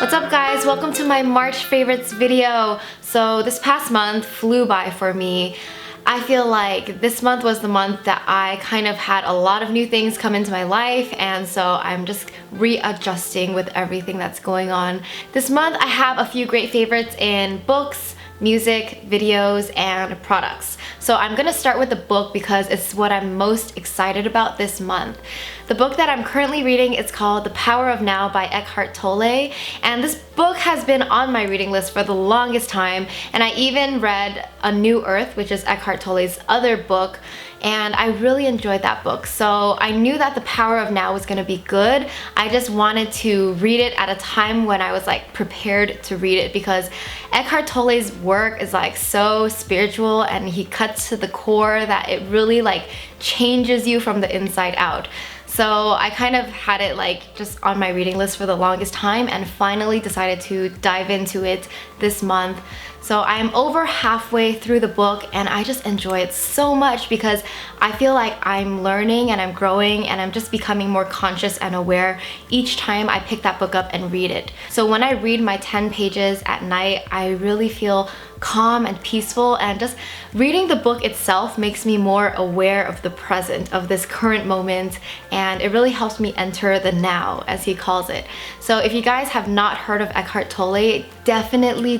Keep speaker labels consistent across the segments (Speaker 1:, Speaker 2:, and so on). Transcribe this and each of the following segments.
Speaker 1: What's up guys? Welcome to my March favorites video. So this past month flew by for me. I feel like this month was the month that I kind of had a lot of new things come into my life, and so I'm just readjusting with everything that's going on. This month I have a few great favorites in books, music, videos, and products. So I'm gonna start with the book because it's what I'm most excited about this month. The book that I'm currently reading is called The Power of Now by Eckhart Tolle, and this book has been on my reading list for the longest time, and I even read A New Earth, which is Eckhart Tolle's other book, and I really enjoyed that book. So I knew that The Power of Now was gonna be good. I just wanted to read it at a time when I was like prepared to read it, because Eckhart Tolle's work is like so spiritual and he cuts to the core that it really like changes you from the inside out. So I kind of had it like just on my reading list for the longest time and finally decided to dive into it this month. So I'm over halfway through the book and I just enjoy it so much because I feel like I'm learning and I'm growing and I'm just becoming more conscious and aware each time I pick that book up and read it. So when I read my 10 pages at night, I really feel calm and peaceful, and just reading the book itself makes me more aware of the present, of this current moment, and it really helps me enter the now, as he calls it. So if you guys have not heard of Eckhart Tolle, definitely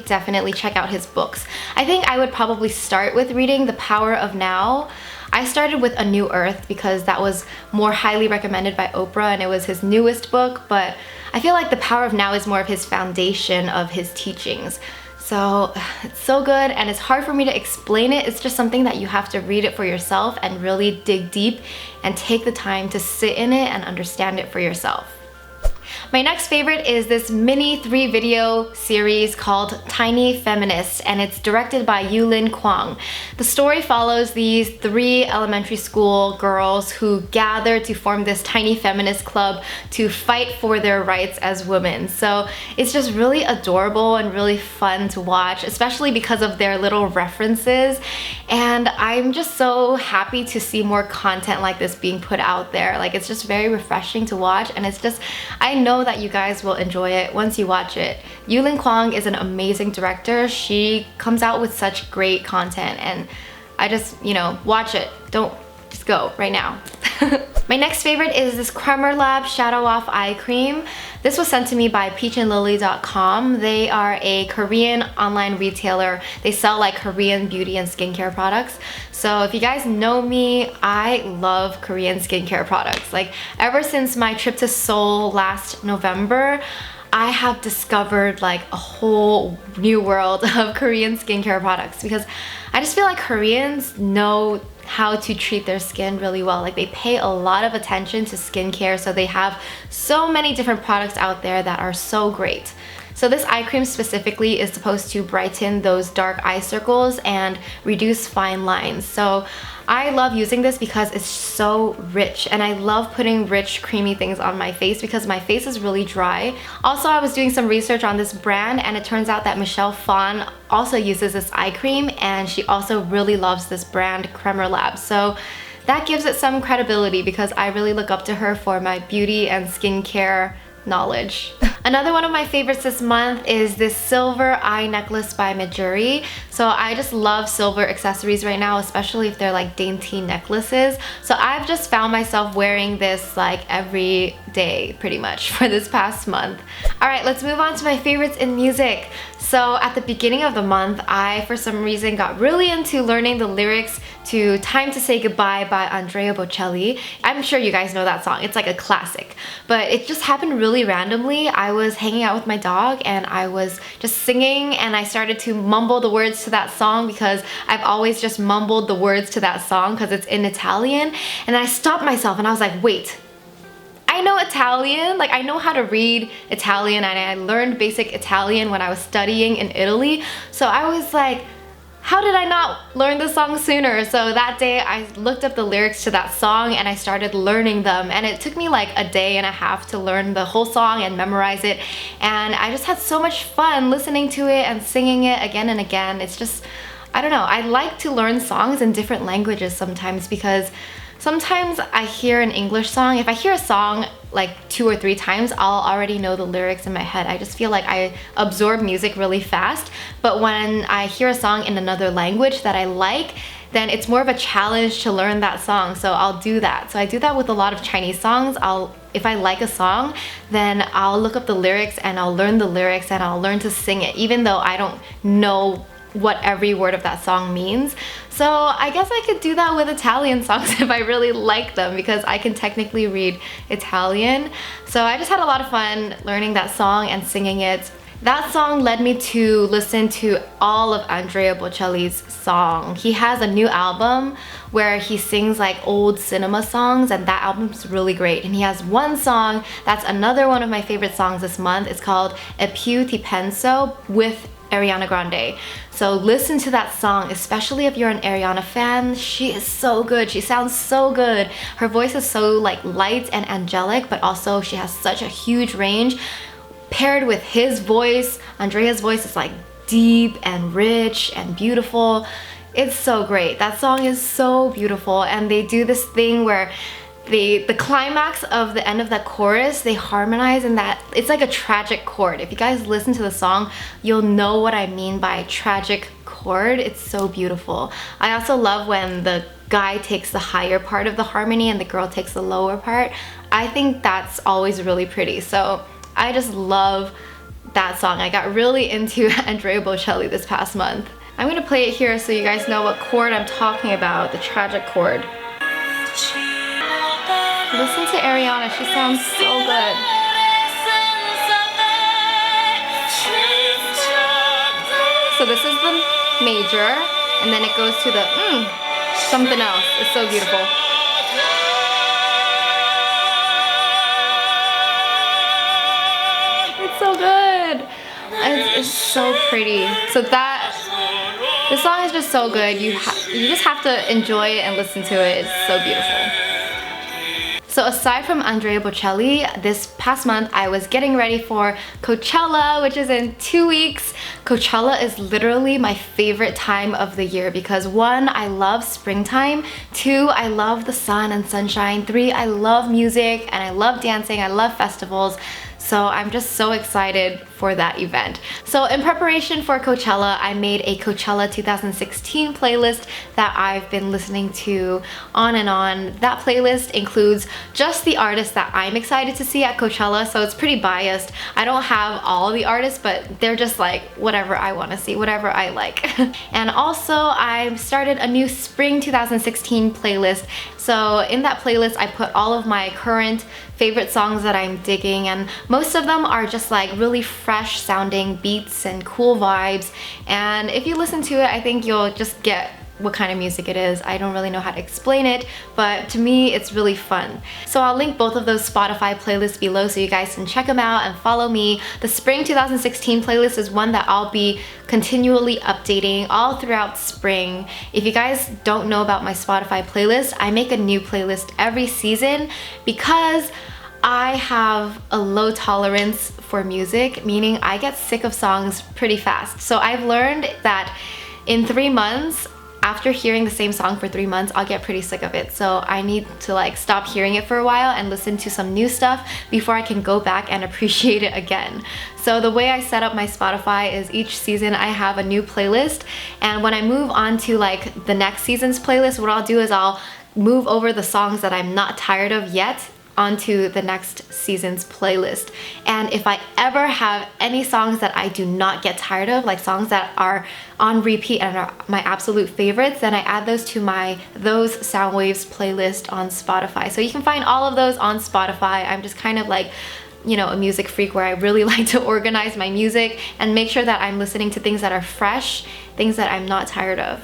Speaker 1: check out his books. I think I would probably start with reading The Power of Now. I started with A New Earth because that was more highly recommended by Oprah and it was his newest book, but I feel like The Power of Now is more of his foundation of his teachings. So it's so good and it's hard for me to explain it. It's just something that you have to read it for yourself and really dig deep and take the time to sit in it and understand it for yourself. My next favorite is this mini 3-video series called Tiny Feminists, and it's directed by Yulin Kwang. The story follows these 3 elementary school girls who gather to form this tiny feminist club to fight for their rights as women. So it's just really adorable and really fun to watch, especially because of their little references. And I'm just so happy to see more content like this being put out there. Like, it's just very refreshing to watch, and it's just, I know that you guys will enjoy it once you watch it. Yulin Kwang is an amazing director. She comes out with such great content, and I just, watch it. Just go right now. My next favorite is this Creme Lab Shadow Off Eye Cream. This was sent to me by peachandlily.com. They are a Korean online retailer. They sell like Korean beauty and skincare products. So if you guys know me, I love Korean skincare products. Like, ever since my trip to Seoul last November, I have discovered like a whole new world of Korean skincare products, because I just feel like Koreans know how to treat their skin really well. Like, they pay a lot of attention to skincare, so they have so many different products out there that are so great. So this eye cream specifically is supposed to brighten those dark eye circles and reduce fine lines. So I love using this because it's so rich, and I love putting rich, creamy things on my face because my face is really dry. Also, I was doing some research on this brand, and it turns out that Michelle Phan also uses this eye cream, and she also really loves this brand, Creme Lab. So that gives it some credibility because I really look up to her for my beauty and skincare knowledge. Another one of my favorites this month is this silver eye necklace by Maggiore. So I just love silver accessories right now, especially if they're like dainty necklaces. So I've just found myself wearing this like every day pretty much for this past month. Alright, let's move on to my favorites in music. So at the beginning of the month, I for some reason got really into learning the lyrics to Time to Say Goodbye by Andrea Bocelli. I'm sure you guys know that song. It's like a classic. But it just happened really randomly. I was hanging out with my dog and I was just singing, and I started to mumble the words to that song because I've always just mumbled the words to that song because it's in Italian. And then I stopped myself and I was like, wait, I know Italian, like I know how to read Italian, and I learned basic Italian when I was studying in Italy. So I was like, how did I not learn the song sooner? So that day I looked up the lyrics to that song and I started learning them, and it took me like a day and a half to learn the whole song and memorize it, and I just had so much fun listening to it and singing it again and again. It's just, I don't know, I like to learn songs in different languages sometimes because sometimes I hear an English song. If I hear a song like 2 or 3 times, I'll already know the lyrics in my head. I just feel like I absorb music really fast. But when I hear a song in another language that I like, then it's more of a challenge to learn that song. So I'll do that. So I do that with a lot of Chinese songs. If I like a song, then I'll look up the lyrics and I'll learn the lyrics and I'll learn to sing it, even though I don't know what every word of that song means. So I guess I could do that with Italian songs if I really like them, because I can technically read Italian. So I just had a lot of fun learning that song and singing it. That song led me to listen to all of Andrea Bocelli's song. He has a new album where he sings like old cinema songs, and that album's really great. And he has one song that's another one of my favorite songs this month. It's called E più ti penso with Ariana Grande. So listen to that song, especially if you're an Ariana fan. She is so good. She sounds so good. Her voice is so like light and angelic, but also she has such a huge range. Paired with his voice, Andrea's voice is like deep and rich and beautiful. It's so great. That song is so beautiful, and they do this thing where the climax of the end of that chorus, they harmonize in that. It's like a tragic chord. If you guys listen to the song, you'll know what I mean by tragic chord. It's so beautiful. I also love when the guy takes the higher part of the harmony and the girl takes the lower part. I think that's always really pretty. So I just love that song. I got really into Andrea Bocelli this past month. I'm gonna play it here so you guys know what chord I'm talking about, the tragic chord. Listen to Ariana, she sounds so good. So this is the major, and then it goes to the something else. It's so beautiful. It's so good. It's so pretty. So the song is just so good. You just have to enjoy it and listen to it. It's so beautiful. So aside from Andrea Bocelli, this past month I was getting ready for Coachella, which is in 2 weeks. Coachella is literally my favorite time of the year because 1, I love springtime, 2, I love the sun and sunshine, 3, I love music and I love dancing, I love festivals. So I'm just so excited for that event. So in preparation for Coachella, I made a Coachella 2016 playlist that I've been listening to on and on. That playlist includes just the artists that I'm excited to see at Coachella, so it's pretty biased. I don't have all the artists, but they're just like whatever I want to see, whatever I like. And also I started a new spring 2016 playlist. So in that playlist, I put all of my current favorite songs that I'm digging, and most of them are just like really fresh sounding beats and cool vibes. And if you listen to it, I think you'll just get what kind of music it is. I don't really know how to explain it, but to me it's really fun. So I'll link both of those Spotify playlists below so you guys can check them out and follow me. The spring 2016 playlist is one that I'll be continually updating all throughout spring. If you guys don't know about my Spotify playlist, I make a new playlist every season because I have a low tolerance for music, meaning I get sick of songs pretty fast. So I've learned that in 3 months, after hearing the same song for 3 months, I'll get pretty sick of it. So I need to like stop hearing it for a while and listen to some new stuff before I can go back and appreciate it again. So the way I set up my Spotify is each season I have a new playlist, and when I move on to like the next season's playlist, what I'll do is I'll move over the songs that I'm not tired of yet onto the next season's playlist. And if I ever have any songs that I do not get tired of, like songs that are on repeat and are my absolute favorites, then I add those to my Those Sound Waves playlist on Spotify. So you can find all of those on Spotify. I'm just kind of like, you know, a music freak where I really like to organize my music and make sure that I'm listening to things that are fresh, things that I'm not tired of.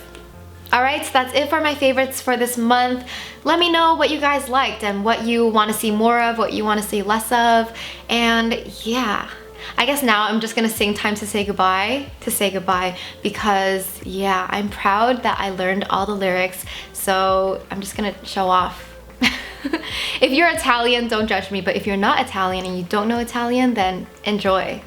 Speaker 1: Alright, so that's it for my favorites for this month. Let me know what you guys liked and what you want to see more of, what you want to see less of. And yeah, I guess now I'm just gonna sing Time to Say Goodbye because yeah, I'm proud that I learned all the lyrics, so I'm just gonna show off. If you're Italian, don't judge me, but if you're not Italian and you don't know Italian, then enjoy.